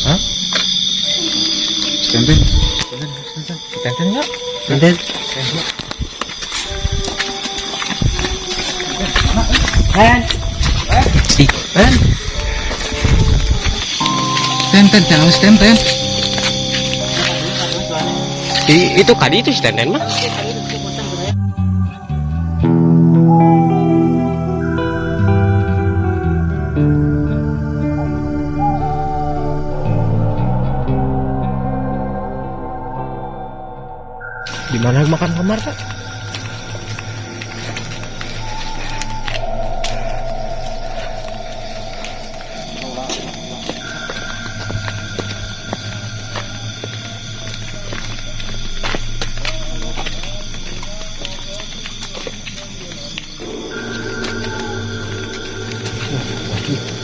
Hah? Stand. Stand ya? Stand. Ten, jangan stand. Itu kali itu stand mah. Di mana makan kamar, Kak?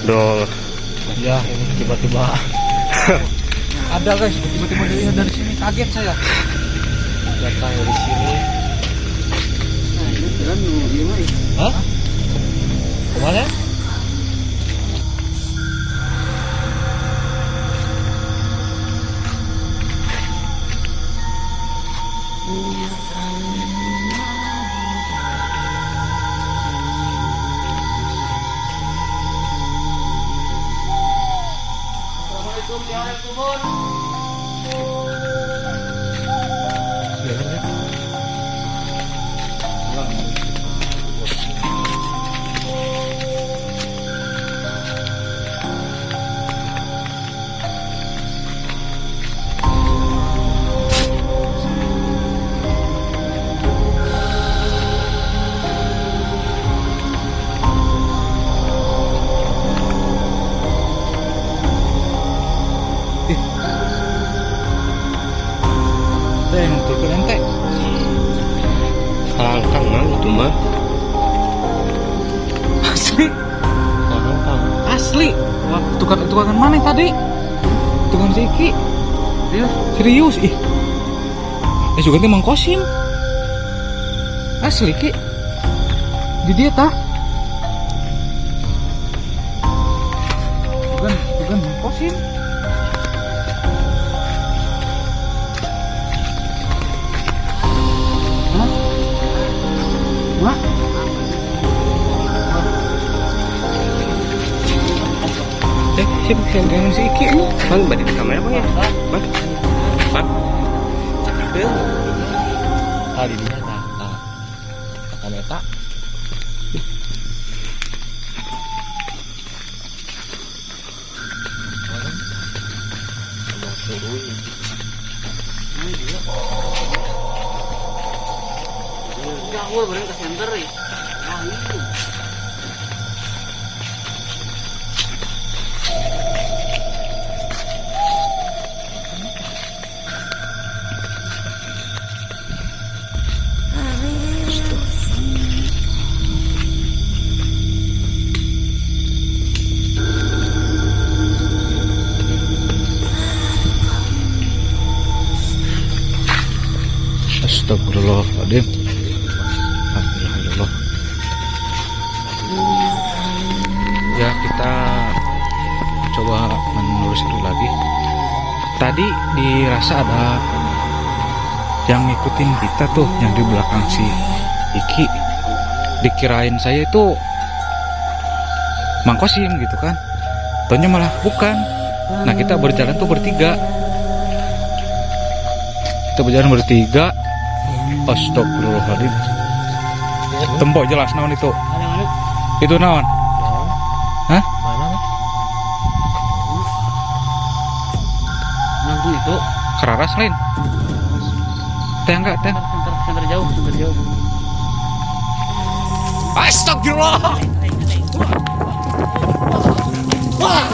Dol. Ya, ini tiba-tiba ada guys, tiba-tiba dari sini kaget saya. Datang dari sini. Hah? Kemana? Tukul ente. Kang mang itu mah. Asli. Kang. Asli. Wah, tukangan mana tadi? Tukang Ziki. Iya. Serius ih. Juga nanti Mang Kosim. Asli ki. Di dia tah. Tukan Mang Kosim. Wah. Siapa yang si Iki ini? Bang, balik di kamera bang ya? Bang. Tadi dia nah. Kamera. Aku bareng ke center ya. Nah itu. Astagfirullahaladzim. Alhamdulillah. Ya, kita coba menelusuri lagi. Tadi dirasa ada yang ngikutin kita tuh, yang di belakang si Iki. Dikirain saya itu Mang Kosim gitu kan. Taunya malah bukan. Nah, kita berjalan tuh bertiga. Kita berjalan bertiga. Astagfirullahaladzim. Tembok jelas naon itu. Mana? Itu naon? Hah? Mana? Nanggung itu. Keraras lain. Teh enggak teh. Center jauh. Astagfirullah. Wah.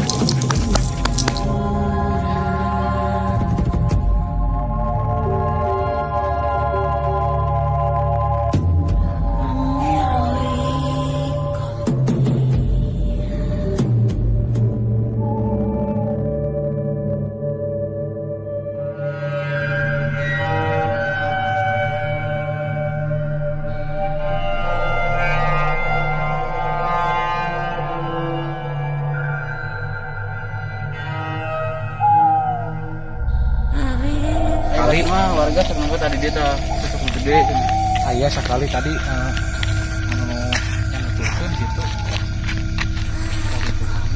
tadi dia tak cocok gede. Saya sekali tadi yang nuturkeun gitu.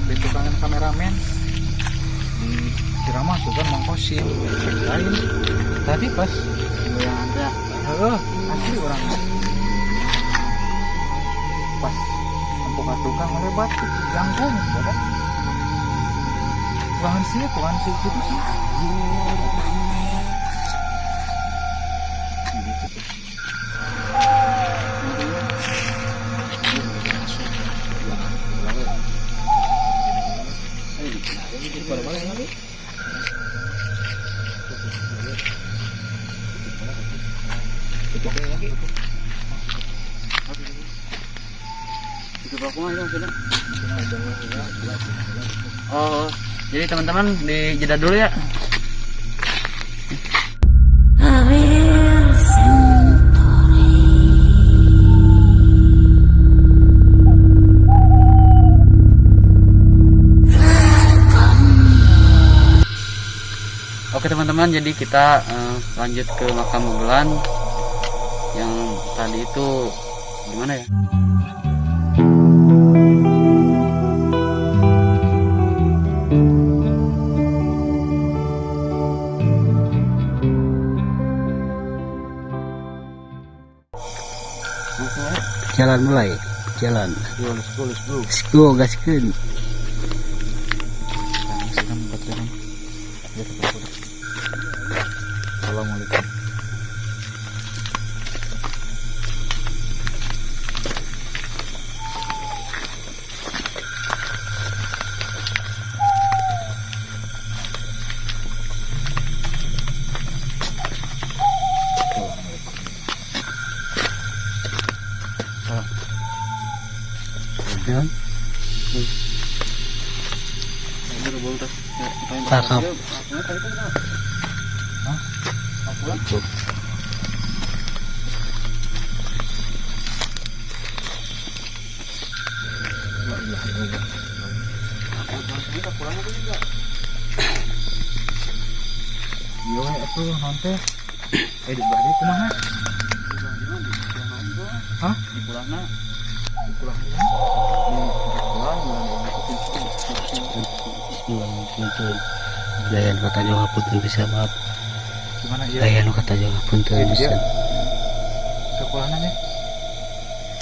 Di tukangan kameramen di Cirama sugan mangkosin lain. Tadi pas Yang ada. asli orang pas buka tukang lebat jangkung bodoh. Tuhan sih gitu sih. Oh, jadi teman-teman di jeda dulu ya. Oke teman-teman, jadi kita lanjut ke makam Mugelan. Yang tadi itu gimana ya? Jalan mulai. Jalan. Let's go, gaskeun. Assalamualaikum. Ya. Cakep. Yo atuh nanti di bari kumaha? Hah? Di pulangna. Layan kata juga punten bisa maaf. Gimana ya? Layan kata juga punten bisa. Sekolahnya nih.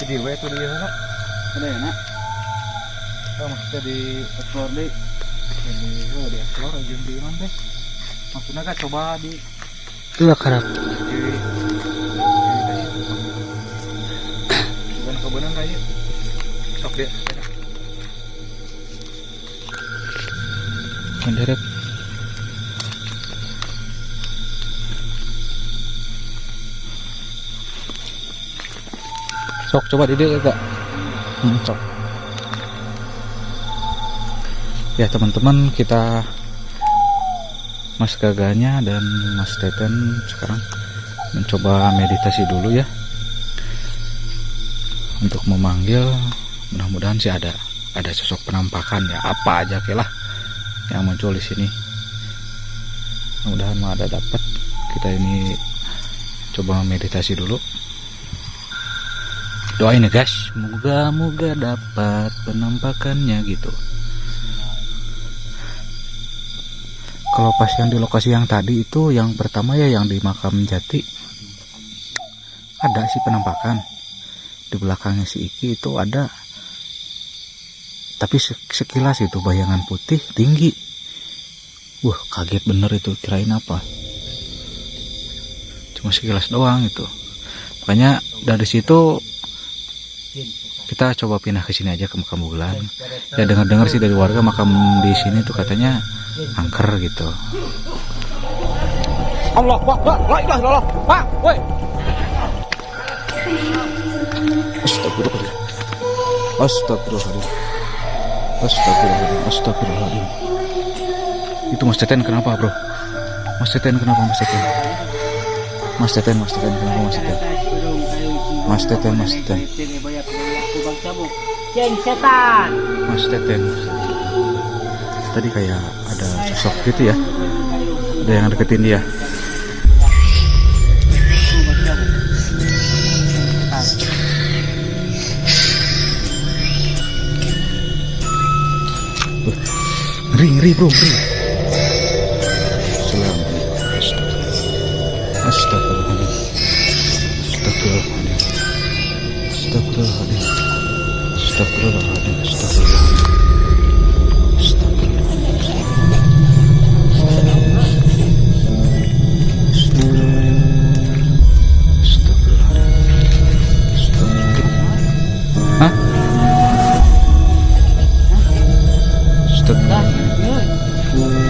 Jadi we tuh dia nak. Ada ya nak? Oh, maksudnya di Explore deh. ini di explore aja di mana deh. Maksudnya kan coba di Itu lah karap. bukan kebenaran kayak sok dia. Mendarat. Sok coba di dia ya kak. Sok. Ya teman-teman, kita Mas Gaganya dan Mas Teten sekarang mencoba meditasi dulu ya, untuk memanggil. Mudah-mudahan sih ada sosok penampakan ya, apa aja lah yang muncul di sini. Mudah-mudahan ada dapat. Kita ini coba meditasi dulu. Doain ya guys, moga-moga dapat penampakannya gitu. Kalau pas yang di lokasi yang tadi itu, yang pertama ya yang di makam Jati, ada sih penampakan. Di belakangnya si Iki itu ada, tapi sekilas itu bayangan putih tinggi. Wah, kaget bener itu, kirain apa. Cuma sekilas doang itu. Makanya dari situ kita coba pindah ke sini aja, ke makam Mugelan. Ya dengar-dengar sih dari warga makam di sini tuh katanya angker gitu. Allah, wah, la ilaha illallah, wah, woi. Astagfirullahaladzim. Astagfirullahaladzim. Astagfirullahaladzim. Astagfirullahaladzim. Itu Mas Teten kenapa bro? Mas Teten kenapa Mas Teten? Mas Teten kenapa Mas Teten? Mas Teten. Ceng setan. Mas Teten. Tadi kayak ada sosok gitu ya. Ada yang deketin dia. Ngeri bro, ngeri. Astagfirullahaladzim. Astagfirullahaladzim. Astagfirullahaladzim. Hah?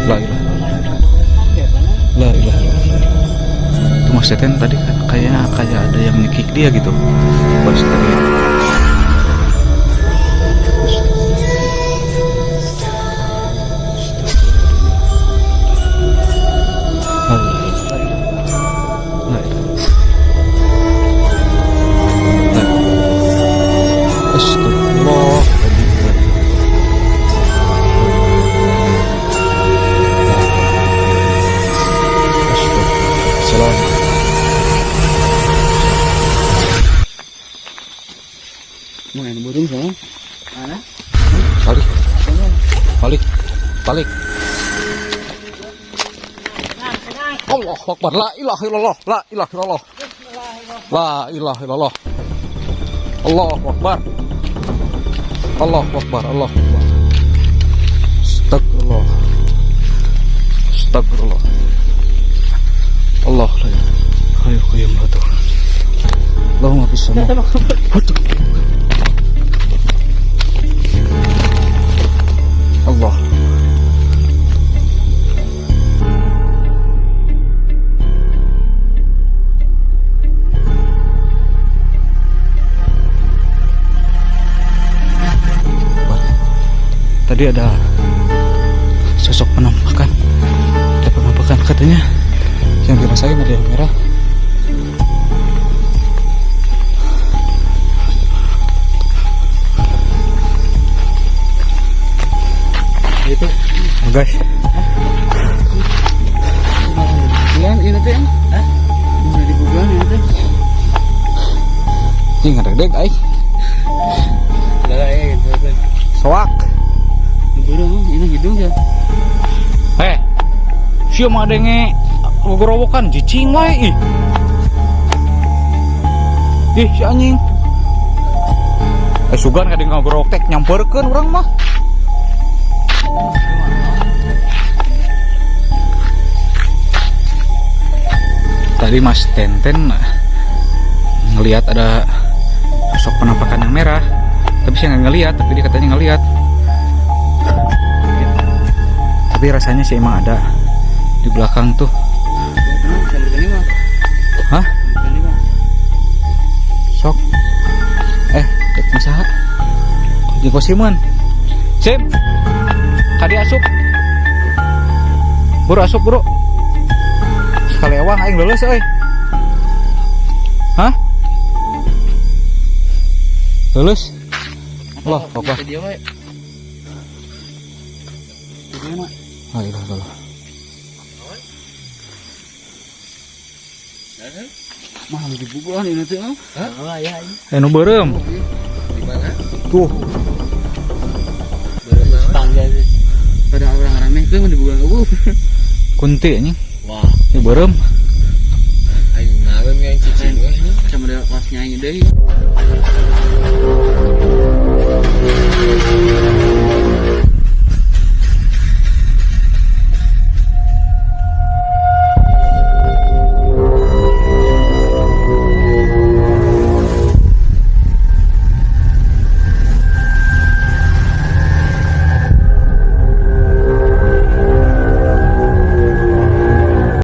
La ilaha illallah. Itu Mas Teten tadi kan kayak ada yang nyekik dia gitu. Pas tadi. Main burung sama mana? Balik. Allahu Akbar, la ilaha illallah. Allahu Akbar. Astagfirullah. Allah la ilaha illallah. Allahumma bismillah. Allah. Tadi ada sosok penampakan katanya yang dirasain ada yang merah. Itu guys. Bulan ini teh. Udah di bulan ini teh. Ini ngadeg guys. Soak. Burung ini hidung ya. Siapa mah adenge gorowokan cicing wae ih. Ih si anjing. Sugan kadang ngogorok tek nyamperkeun urang mah. Tadi Mas Tenten ngelihat ada sosok penampakan yang merah, tapi saya nggak ngelihat, tapi dia katanya ngelihat. Tapi rasanya sih emang ada di belakang tuh. Hah? Sok. Dek misaha. Jeung kosimun. Sim. Kadi asup. Buru asup, buru. Kalewang aing leuleus euy. Hah? Lulus? Allah, apa? Ayo. Mah di bubuhan ini teh. Hah? Ya. Anu beureum. Di mana? Tuh. Tangga sih. Pada orang rame ke di bubuhan eueuh. Kunti anjing. Wah, Ini beureum. aing ngaweun yang cicing we. Sama dia pas nyanyi deui.